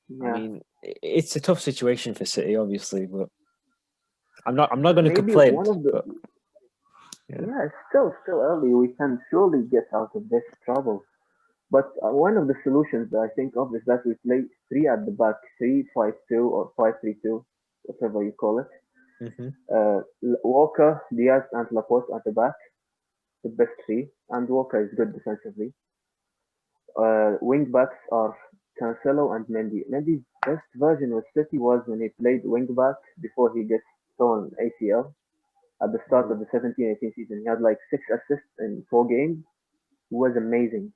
Yeah. I mean, it's a tough situation for City, obviously, but I'm not going to complain. Yeah, it's still early. We can surely get out of this trouble. But one of the solutions that I think of is that we play three at the back, 3-5-2 or 5-3-2, whatever you call it. Hmm. Walker, Diaz, and Laporte at the back, the best three, and Walker is good defensively. Wing backs are Cancelo and Mendy. Mendy's best version with City was when he played wing back before he gets torn ACL at the start of the 17-18 season. He had like 6 assists in 4 games. It was amazing.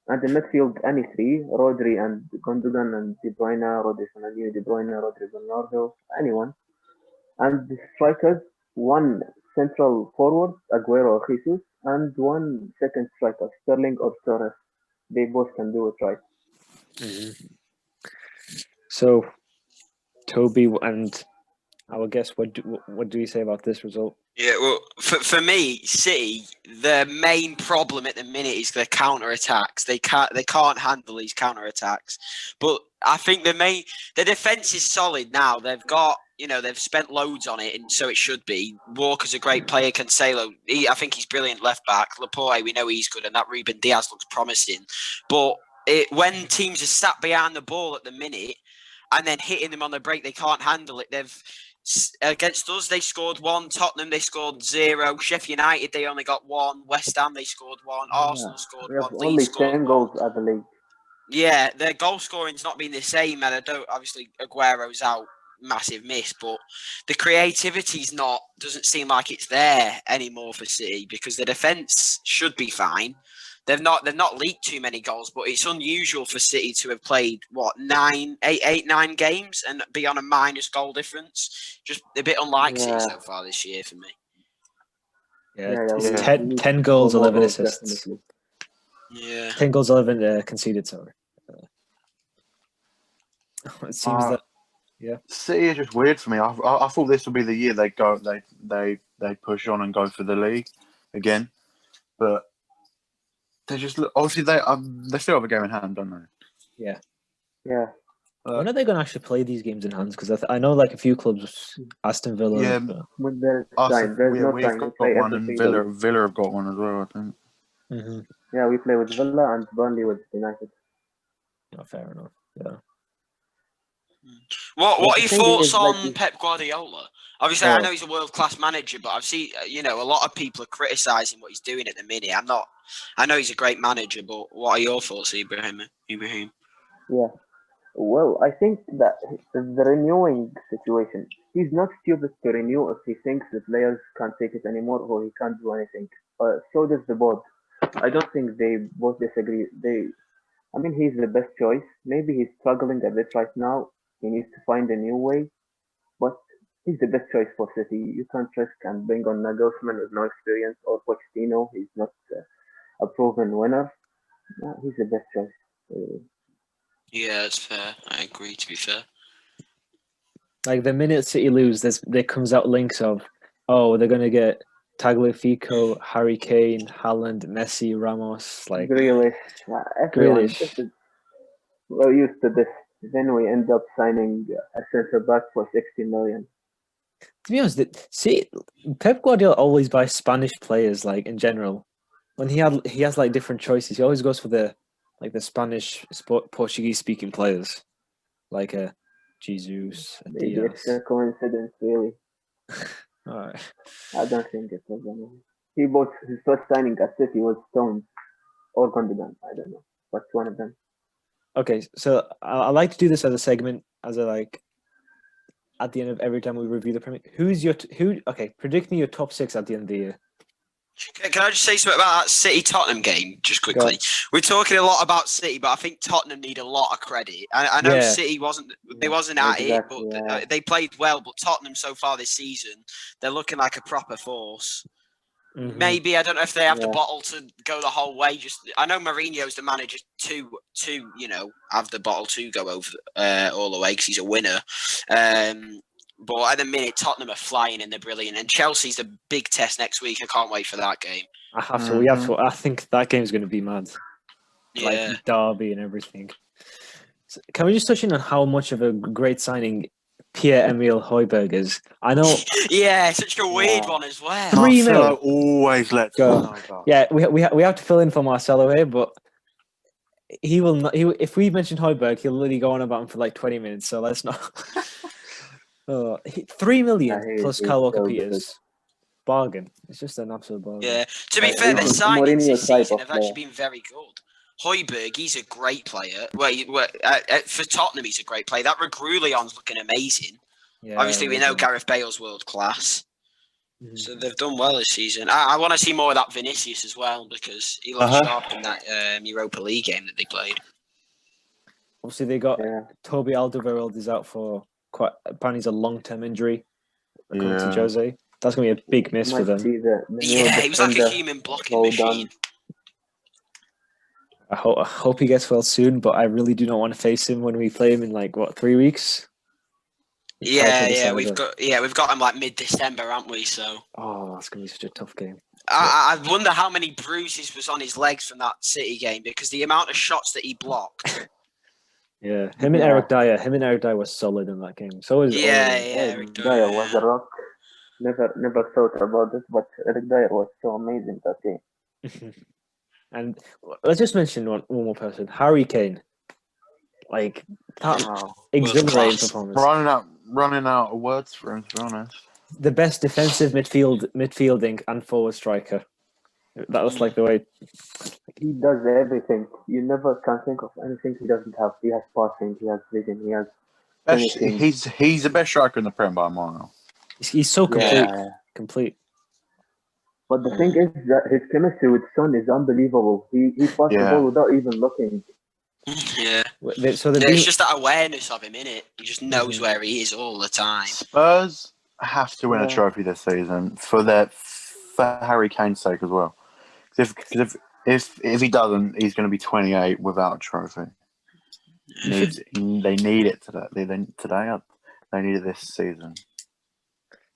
And in midfield, any three, Rodri and Gundogan and De Bruyne, Rodri Fernandinho, De Bruyne, Rodri Bernardo, anyone. And the strikers, one central forward, Aguero or Jesus, and one second striker, Sterling or Torres. They both can do it right. So, Toby and our guest, what do you say about this result? Yeah, well, for me, City, the main problem at the minute is their counter attacks. They can't handle these counter attacks. But I think the defense is solid now. They've got, they've spent loads on it, and so it should be. Walker's a great player. Cancelo, I think he's brilliant left back. Laporte, we know he's good, and that Ruben Diaz looks promising. But when teams are sat behind the ball at the minute and then hitting them on the break, they can't handle it. Against us, they scored 1. Tottenham, they scored 0. Sheffield United, they only got 1. West Ham, they scored 1. Arsenal scored We have 1. only Leeds scored 10 1. goals at the league. Yeah, their goal scoring's not been the same, and obviously Aguero's out, massive miss, but the creativity's doesn't seem like it's there anymore for City because the defence should be fine. They've not leaked too many goals, but it's unusual for City to have played 9 games and be on a minus goal difference. Just a bit unlike City so far this year for me. It's 10 goals, 11 assists. Definitely. Yeah, 10 goals, 11 conceded. Sorry. It seems that City is just weird for me. I thought this would be the year they push on and go for the league again, but they just obviously they still have a game in hand, don't they? Yeah. When are they going to actually play these games in hands? Because I know like a few clubs, Aston Villa. Yeah, When there's time, there's no we've time. We got play one, every and single. Villa have got one as well, I think. Mm-hmm. Yeah, we play with Villa and Burnley with United. Oh, fair enough. Yeah. What are your thoughts on like Pep Guardiola? Obviously, I know he's a world-class manager, but I've seen, a lot of people are criticising what he's doing at the minute. I know he's a great manager, but what are your thoughts, Ibrahim? Yeah. Well, I think that the renewing situation, he's not stupid to renew if he thinks the players can't take it anymore or he can't do anything. So does the board. I don't think they both disagree. He's the best choice. Maybe he's struggling a bit right now. He needs to find a new way, but he's the best choice for City. You can't risk and bring on Nagelsmann with no experience or Pochettino. He's not a proven winner. No, he's the best choice. Yeah, that's fair. I agree, to be fair. Like the minute City lose, there comes out links of, they're going to get Tagliafico, Harry Kane, Haaland, Messi, Ramos, like Grealish. Everyone. Grealish. We're used to this. Then we end up signing a centre back for 60 million. To be honest, Pep Guardiola always buys Spanish players. Like in general, when he has like different choices, he always goes for the Spanish Portuguese speaking players, like Jesus. Maybe Diaz. it's a coincidence, really. All right. I don't think it was anything. His first signing at City was Stones or Gundogan. I don't know, but one of them. Okay, so I like to do this as a segment, at the end of every time we review the Premier League. Predict me your top 6 at the end of the year. Can I just say something about that City-Tottenham game, just quickly? We're talking a lot about City, but I think Tottenham need a lot of credit. I know City wasn't at it, but they played well. But Tottenham so far this season, they're looking like a proper force. Mm-hmm. Maybe, I don't know if they have the bottle to go the whole way. I know Mourinho's the manager to have the bottle to go over all the way because he's a winner. But at the minute, Tottenham are flying and they're brilliant. And Chelsea's a big test next week. I can't wait for that game. We have to. I think that game's going to be mad. Yeah. Like Derby and everything. So can we just touch in on how much of a great signing Pierre-Emile Højbjerg is. I know. Yeah, such a weird Yeah. one as well. 3 mil. Marcelo always lets Go. us know about. Yeah, we have to fill in for Marcelo here, but he will not. If we mention Højbjerg, he'll literally go on about him for like 20 minutes. So let's not. 3 million Yeah, plus he's Kyle Walker so Peters. Bargain. It's just an absolute bargain. Yeah. To be fair, their he's a signings Mourinho this type season of have actually player. been very good. Højbjerg, he's a great player. For Tottenham, he's a great player. That Reguilon's looking amazing. Yeah, Obviously, we know amazing. Gareth Bale's world class. Mhm. So they've done well this season. I want to see more of that Vinicius as well because he looked sharp in that Europa League game that they played. Obviously, they got Yeah. Toby Alderweireld is out for apparently he's a long-term injury. According to Yeah. Jose, that's gonna be a big miss for Might them. be the new Yeah, he was like a defender. human blocking Well machine. I hope he gets well soon, but I really do not want to face him when we play him in 3 weeks. He's tied to the side of We've got him like mid-December, haven't we? So Oh, it's gonna be such a tough game. I wonder how many bruises was on his legs from that City game because the amount of shots that he blocked. Yeah, him and Yeah. Eric Dyer was solid in that game. So was Eric Dyer was Dyer. a rock. Never thought about this, but Eric Dyer was so amazing that game. And let's just mention one more person, Harry Kane. Like that Wow. exhilarating class. performance. Running out of words for him, to be honest. The best defensive midfielding and forward striker. That was like the way. He does everything. You never can think of anything he doesn't have. He has passing, he has vision, he has finishing. He's the best striker in the Prem by a mile. He's so complete. Yeah. Complete. But the thing is that his chemistry with Son is unbelievable. He passed the ball without even looking. Yeah. So It's just that awareness of him, innit? He just knows where he is all the time. Spurs have to win a Yeah. trophy this season for Harry Kane's sake as well. Because if he doesn't, he's going to be 28 without a trophy. They need it today. They need it this season.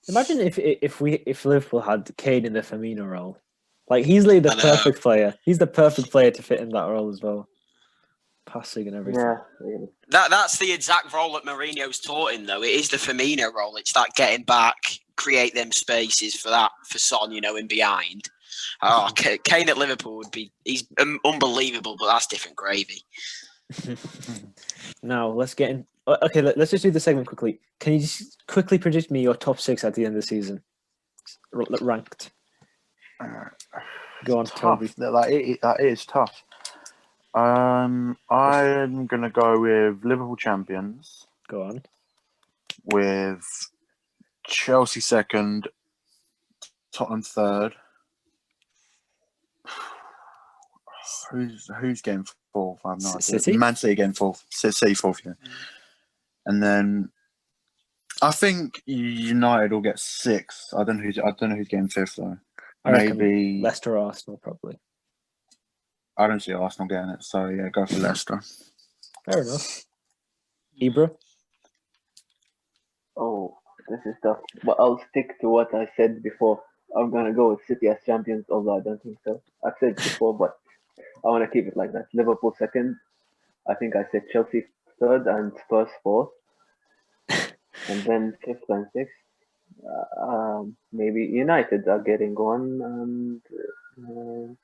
Imagine if Liverpool had Kane in the Firmino role. Like he's like the perfect player. He's the perfect player to fit in that role as well. Passing and everything. Yeah, really. That's the exact role that Mourinho's taught him, though. It is the Firmino role. It's that getting back, create them spaces for Son, in behind. Oh, Kane at Liverpool he's unbelievable, but that's different gravy. Now let's get in. Okay, let's just do the segment quickly. Can you just quickly predict me your top 6 at the end of the season, ranked? Go on, Toby. That is tough. I'm gonna go with Liverpool champions, Go on. with Chelsea second, Tottenham third. Who's getting fourth? I have no idea. City? Man City getting fourth. City fourth, yeah. And then I think United will get sixth. I don't know who's getting fifth though. I reckon Maybe Leicester or Arsenal probably. I don't see Arsenal getting it, so yeah, go for Leicester. Fair enough. Ibra? Oh, this is tough. But I'll stick to what I said before. I'm gonna go with City as champions, although I don't think so. I've said it before, but I want to keep it like that. Liverpool second. I think I said Chelsea third and Spurs fourth. And then fifth and sixth. Maybe United are getting one, and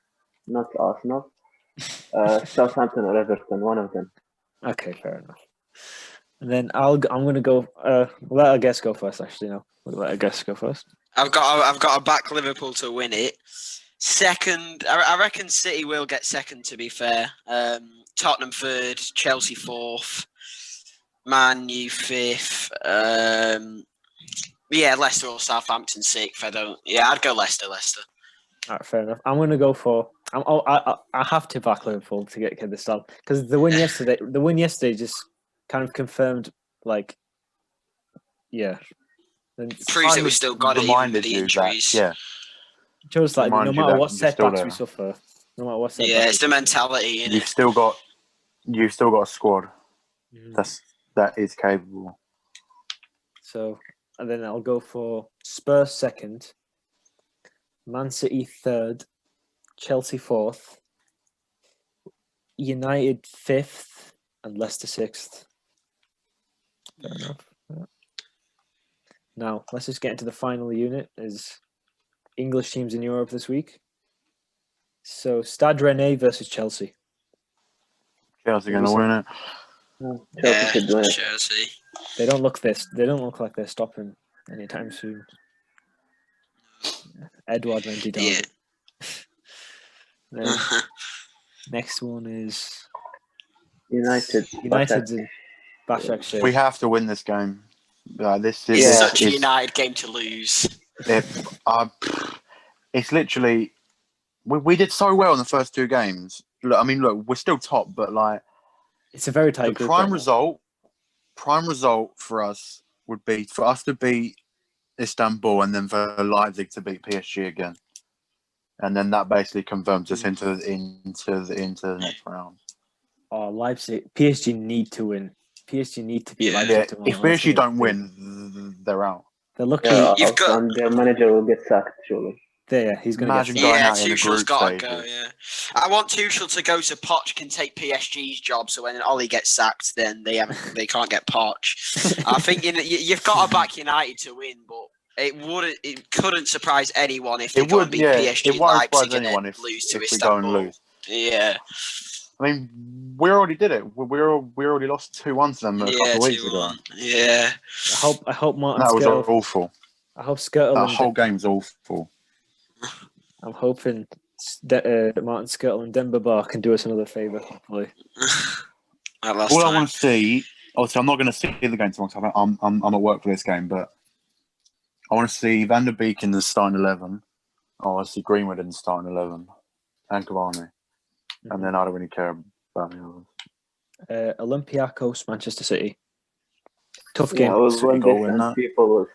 not Arsenal. Southampton or Everton, one of them. Okay, fair enough. And then I'm gonna go. Let our guest go first. Actually, no. We'll let our guest go first. I've got to back Liverpool to win it. Second, I reckon City will get second. To be fair, Tottenham third, Chelsea fourth, Man U fifth. Leicester or Southampton sixth. I'd go Leicester. All right, fair enough. I'm gonna go for. I have to back Liverpool to get this done because the win yesterday just kind of confirmed, yeah. Proves that we still got it even with the injuries. Just like no matter what setbacks we suffer, it's the mentality. Innit? You've still got a squad that is capable. So, and then I'll go for Spurs second, Man City third, Chelsea fourth, United fifth, and Leicester sixth. Fair enough. Yeah. Now, let's just get into the final unit as English teams in Europe this week. So, Stade Rennais versus Chelsea. Chelsea going to win it. Chelsea should win it. Chelsea. They don't look this. They don't look like they're stopping anytime soon. Edouard Mendy down. Yeah. Next one is United's in Başakşehir. We have to win this game. It's such a United game to lose. It's literally we did so well in the first 2 games. Look, I mean, look, we're still top, but like it's a very tight the group. prime result for us would be for us to beat Istanbul and then for Leipzig to beat PSG again, and then that basically confirms us into the next round. Oh, Leipzig, PSG need to win. PSG need to beat Leipzig. Yeah, tomorrow. if PSG don't win, they're out. They're lucky. Yeah, You've got- and their manager will get sacked, surely. Yeah, he's going to get Imagine sacked. going Yeah, out in a Tuchel's group got to stage. go. Yeah, I want Tuchel to go so Poch can take PSG's job. So when Ollie gets sacked, then they can't get Poch. I think you've got to back United to win, but it couldn't surprise anyone if they It go would, and beat yeah. PSG, It won't Leipzig, surprise and anyone then if lose to we go and Istanbul. lose. Yeah, I mean, we already did it. We already lost 2-1 to them a couple of weeks ago. 2-1. Yeah. I hope Martin That was Skirtle. awful. I hope Skirtle. That whole game's awful. I'm hoping Martin Skirtle and Demba Ba can do us another favour. Hopefully. That last All time. I want to see. Obviously, I'm not going to see the game tomorrow. 'Cause I'm at work for this game, but I want to see Van der Beek in the starting 11. I want to see Greenwood in the starting 11, and Cavani, and then I don't really care about the others. Olympiacos, Manchester City. Tough Yeah, game. I was City when goal this win and that. people will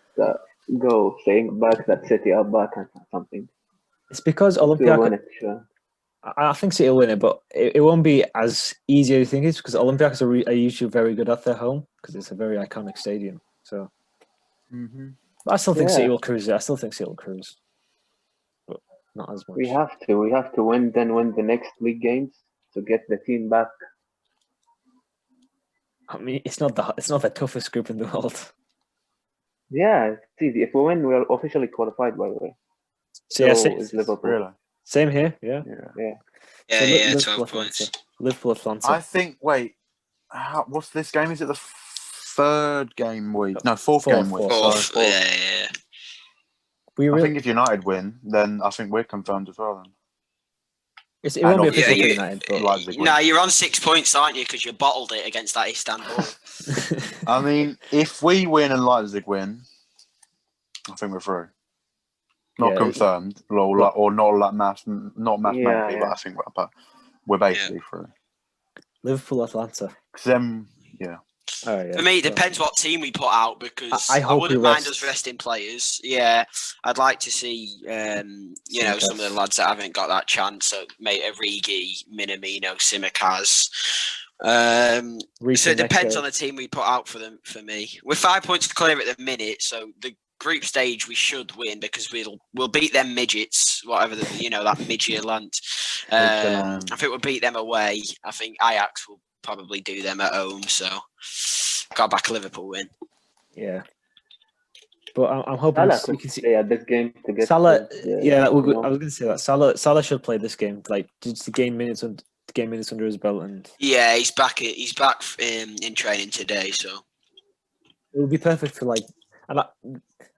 go saying back that City are back and something. It's because We'll win Olympiacos. it, sure. I think City will win it, but it won't be as easy as you think it is because Olympiacos are usually very good at their home because it's a very iconic stadium. So, but I still think City will cruise it. I still think City will cruise, but not as much. We have to win the next league games to get the team back. I mean, it's not the toughest group in the world. Yeah, it's easy. If we win, we are officially qualified, by the way. So yeah, is Liverpool. Really? same here. Yeah. Yeah, So yeah, Liverpool 12 points. Atlanta. Liverpool Atlanta. I think. Wait, what's this game? Is it the 3rd game week? No, 4th game week. Fourth. Sorry. Yeah. I think if United win, then I think we're confirmed as well. Then. it won't be obviously- official for Yeah, United, but Leipzig win. No, you're on 6 points, aren't you? Because you bottled it against that Istanbul. I mean, if we win and Leipzig win, I think we're through. Not Yeah, confirmed, or not mathematically, Yeah. but I think we're basically through. Liverpool Atlanta. 'Cause then, Oh, yeah. For me, it depends what team we put out because I I hope wouldn't we mind rest. us resting players. Yeah, I'd like to see, some of the lads that haven't got that chance. So, mate, Origi, Minamino, Simicaz. So it depends on the team we put out for them. For me, we're 5 points clear at the minute, so the group stage we should win because we'll beat them midgets, whatever that midget land. I think we'll beat them away. I think Ajax will probably do them at home. So got back a Liverpool win. Yeah, but I'm hoping Salah we could can see stay at this game to get Salah. the- I was going to say that Salah should play this game, like just to gain minutes under his belt, and Yeah, he's back in training today. So it would be perfect for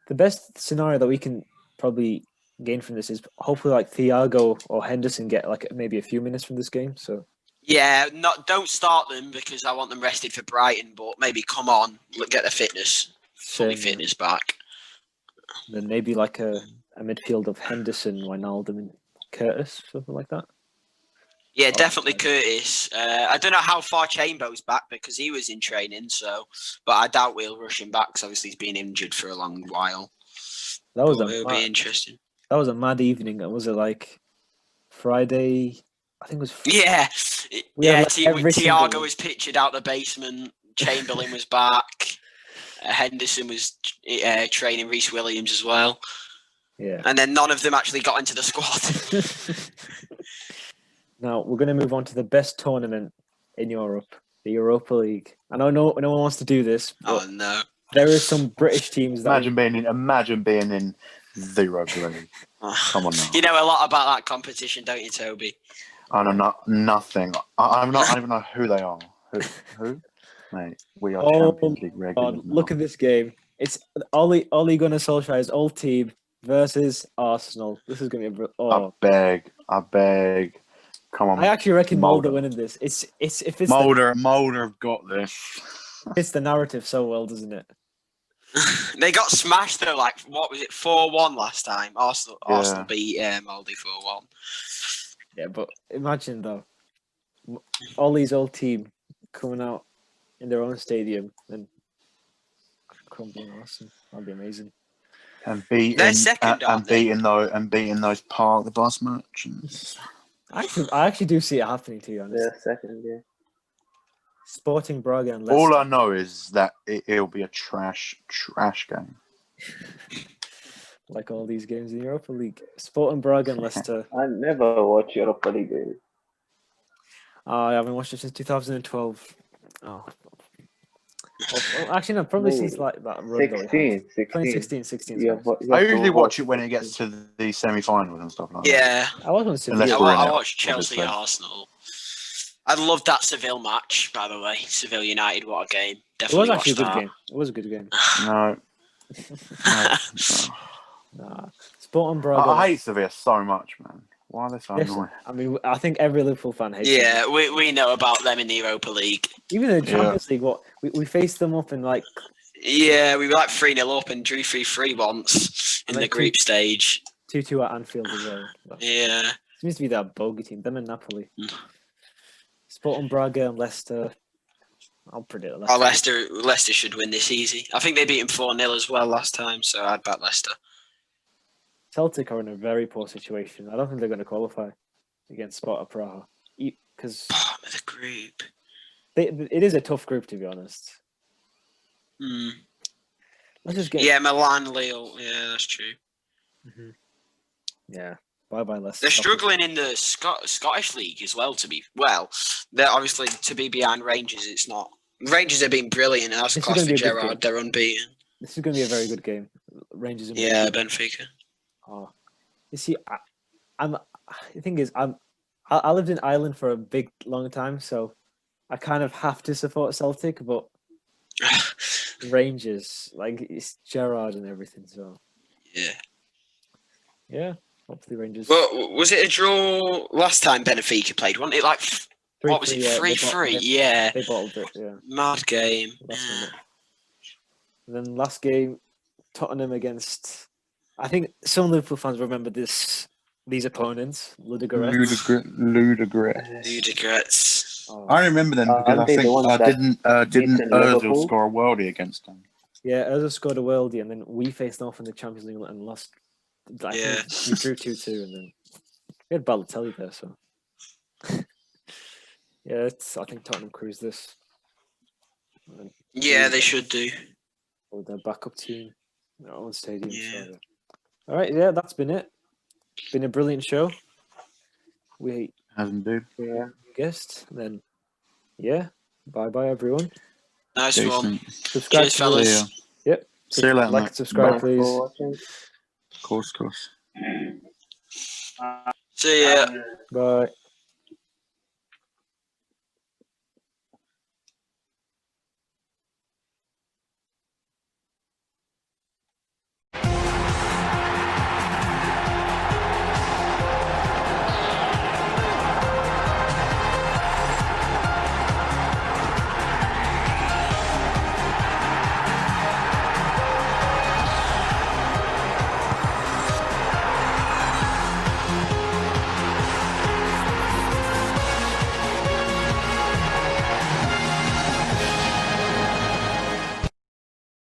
the best scenario that we can probably gain from this is hopefully like Thiago or Henderson get like maybe a few minutes from this game. So yeah, don't start them because I want them rested for Brighton, but maybe come on, get their fitness back. Then maybe like a midfield of Henderson, Wijnaldum, and Curtis, something like that. Yeah, definitely Curtis. I don't know how far Chamber's back because he was in training, but I doubt we'll rush him back because obviously he's been injured for a long while. It'll be interesting. That was a mad evening. Was it like Friday? I think it was. Yeah. Every single Thiago was pictured out the basement. Chamberlain was back. Henderson was training Reece Williams as well. Yeah. And then none of them actually got into the squad. Now we're going to move on to the best tournament in Europe, the Europa League. I know no one wants to do this. But Oh no! there are some British teams that Imagine being in the Europa League. Come on now. You know a lot about that competition, don't you, Toby? I know nothing. I don't even know who they are. Who? Mate, we are Champions League regulars God, now. look at this game. It's Ole Gunnar Solskjaer's old team versus Arsenal. This is going to be I beg. Come on. I actually reckon Mulder Mulder. winning this. It's if it's Mulder have got this. it's the narrative so well, doesn't it? They got smashed though. Like what was it, 4-1 last time? Arsenal beat Moldy 4-1. Yeah, but imagine though, Ole's old team coming out in their own stadium and crumbling Arsenal. That'd be amazing. And beating They're second, aren't they? beating those park the bus merchants. I actually do see it happening, to be honest. They're second, yeah. Sporting Braga and Leicester. All I know is that it'll be a trash game. Like all these games in the Europa League. Sporting Braga and Leicester. I never watch Europa League games. I haven't watched it since 2012. Oh. Well, actually, no, probably since like that run that we had. 2016. You I have to usually watch it when it gets to the semi-finals and stuff like that. Yeah, I was on Sevilla. Unless we're in I it, watched Chelsea obviously. Arsenal. I loved that Seville match, by the way. Seville United, what a game! It Definitely was actually a good watched game. It was a good game. No. Nah. Sporting Braga. I hate Sevilla so much, man. Why are they so annoying? I mean, I think every Liverpool fan hates Yeah, them. we know about them in the Europa League. Even in the Champions League, we faced them up in like. Yeah, we were like 3-0 up and drew 3-3 once in And the like group stage. 2-2 at Anfield as well. Yeah. Seems to be that bogey team. Them and Napoli. Sporting Braga and Leicester. I'll predict Leicester. Leicester should win this easy. I think they beat him 4-0 as well last time, so I'd bet Leicester. Celtic are in a very poor situation. I don't think they're going to qualify against Sparta Praha. Because Bottom of the group. it is a tough group, to be honest. Let's just get... Yeah, Milan, Lille. Yeah, that's true. Mm-hmm. Yeah. Bye-bye, Leicester. They're struggling in the Scottish League as well, they're obviously, to be behind Rangers, it's not. Rangers have been brilliant, and that's a class for Gerrard. They're unbeaten. This is going to be a very good game. Rangers and Benfica. Oh, you see, the thing is, I lived in Ireland for a long time, so I kind of have to support Celtic, but Rangers, like, it's Gerrard and everything, so yeah. Hopefully Rangers. Well, was it a draw last time Benfica played? Wasn't it like 3-3? Yeah. They bottled it. Yeah. Mad game. And then last game, Tottenham against. I think some Liverpool fans remember these opponents. Ludogorets. Oh. I remember them because I think didn't Ozil score a worldie against them? Yeah, Ozil scored a worldie, and then we faced them off in the Champions League and lost. We drew 2-2, and then we had Balotelli there. So yeah, I think Tottenham cruise this. Yeah, they should do. With their backup team, their own stadium. Yeah. So, all right, yeah, that's been it. Been a brilliant show. We Hasn't been. Yeah. guest. Then, yeah, bye everyone. Nice one. Subscribe. Cheers, fellas. Yep. See you later, Like, mate. subscribe, Bye. please. Of course. See ya. Bye.